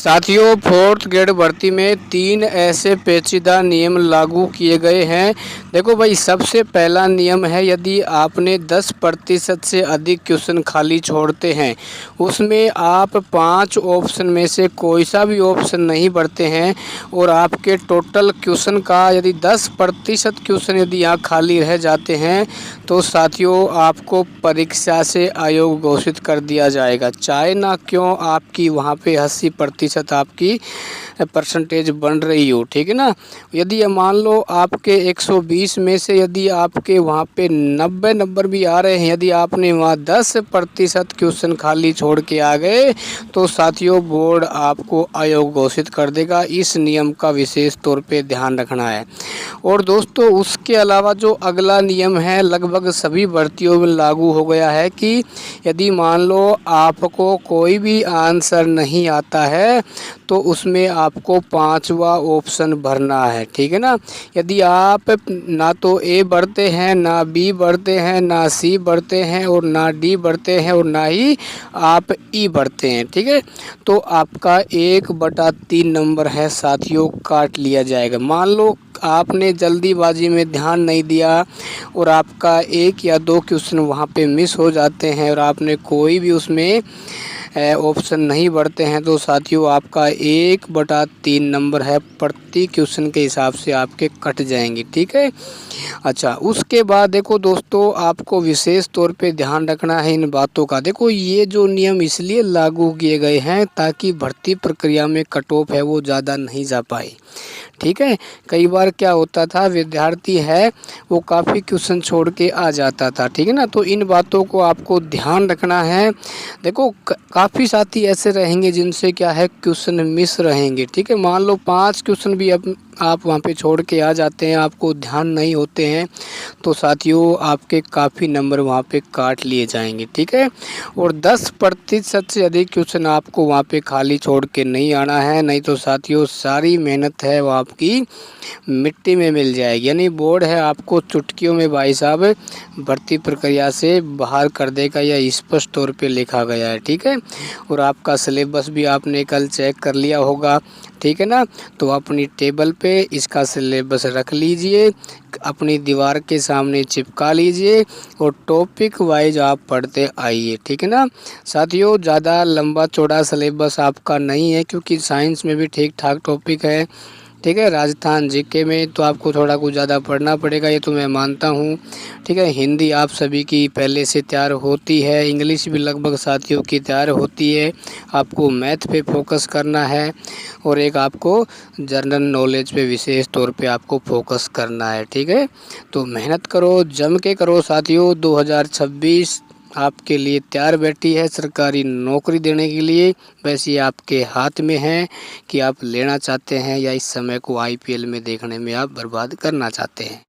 साथियों, fourth grade भर्ती में 3 ऐसे पेचीदा नियम लागू किए गए हैं। देखो भाई, सबसे पहला नियम है, यदि आपने 10% से अधिक क्वेश्चन खाली छोड़ते हैं, उसमें आप 5 ऑप्शन में से कोई सा भी ऑप्शन नहीं भरते हैं और आपके टोटल क्वेश्चन का यदि 10% क्वेश्चन यदि यहाँ खाली रह जाते हैं तो साथियों आपको परीक्षा से अयोग्य घोषित कर दिया जाएगा। चाहे ना क्यों आपकी वहाँ पे 80% आपकी परसेंटेज बन रही हो, ठीक है ना। यदि मान लो आपके 120 में से यदि आपके वहाँ पे 90 नंबर भी आ रहे हैं, यदि आपने वहाँ 10% क्वेश्चन खाली छोड़ के आ गए तो साथियों बोर्ड आपको अयोग्य घोषित कर देगा। इस नियम का विशेष तौर पे ध्यान रखना है। और दोस्तों, उसके अलावा जो अगला नियम है लगभग सभी भर्तियों में लागू हो गया है कि यदि मान लो आपको कोई भी आंसर नहीं आता है तो उसमें आपको 5वां ऑप्शन भरना है, ठीक है ना। यदि आप ना तो ए भरते हैं, ना बी भरते हैं, ना सी भरते हैं और ना डी भरते हैं और ना ही आप ई भरते हैं, ठीक है, तो आपका 1/3 नंबर है साथियों काट लिया जाएगा। मान लो आपने जल्दीबाजी में ध्यान नहीं दिया और आपका 1 या 2 क्वेश्चन वहाँ पे मिस हो जाते हैं और आपने कोई भी उसमें ऑप्शन नहीं भरते हैं तो साथियों आपका 1/3 नंबर है प्रति क्वेश्चन के हिसाब से आपके कट जाएंगे, ठीक है। अच्छा, उसके बाद देखो दोस्तों, आपको विशेष तौर पे ध्यान रखना है इन बातों का। देखो, ये जो नियम इसलिए लागू किए गए हैं ताकि भर्ती प्रक्रिया में कट ऑफ है वो ज़्यादा नहीं जा पाए, ठीक है। कई बार क्या होता था, विद्यार्थी है वो काफ़ी क्वेश्चन छोड़ के आ जाता था, ठीक है ना। तो इन बातों को आपको ध्यान रखना है। देखो, काफ़ी साथी ऐसे रहेंगे जिनसे क्या है क्वेश्चन मिस रहेंगे, ठीक है। मान लो 5 क्वेश्चन भी आप वहाँ पे छोड़ के आ जाते हैं, आपको ध्यान नहीं होते हैं तो साथियों आपके काफ़ी नंबर वहाँ पे काट लिए जाएंगे, ठीक है। और 10% से अधिक क्वेश्चन आपको वहाँ पे खाली छोड़ के नहीं आना है, नहीं तो साथियों सारी मेहनत है वो आपकी मिट्टी में मिल जाएगी। यानी बोर्ड है आपको चुटकियों में भाई साहब भर्ती प्रक्रिया से बाहर कर देगा, यह स्पष्ट तौर पे लिखा गया है, ठीक है। और आपका सिलेबस भी आपने कल चेक कर लिया होगा, ठीक है ना। तो अपनी टेबल पे इसका सिलेबस रख लीजिए, अपनी दीवार के सामने चिपका लीजिए और टॉपिक वाइज आप पढ़ते आइए, ठीक है ना। साथियों, ज़्यादा लंबा चौड़ा सिलेबस आपका नहीं है क्योंकि साइंस में भी ठीक ठाक टॉपिक है, ठीक है। राजस्थान जीके में तो आपको थोड़ा कुछ ज़्यादा पढ़ना पड़ेगा, ये तो मैं मानता हूँ, ठीक है। हिंदी आप सभी की पहले से तैयार होती है, इंग्लिश भी लगभग साथियों की तैयार होती है। आपको मैथ पे फोकस करना है और एक आपको जनरल नॉलेज पे विशेष तौर पे आपको फोकस करना है, ठीक है। तो मेहनत करो, जम के करो साथियों। 2026 आपके लिए तैयार बैठी है सरकारी नौकरी देने के लिए। वैसे आपके हाथ में है कि आप लेना चाहते हैं या इस समय को आईपीएल में देखने में आप बर्बाद करना चाहते हैं।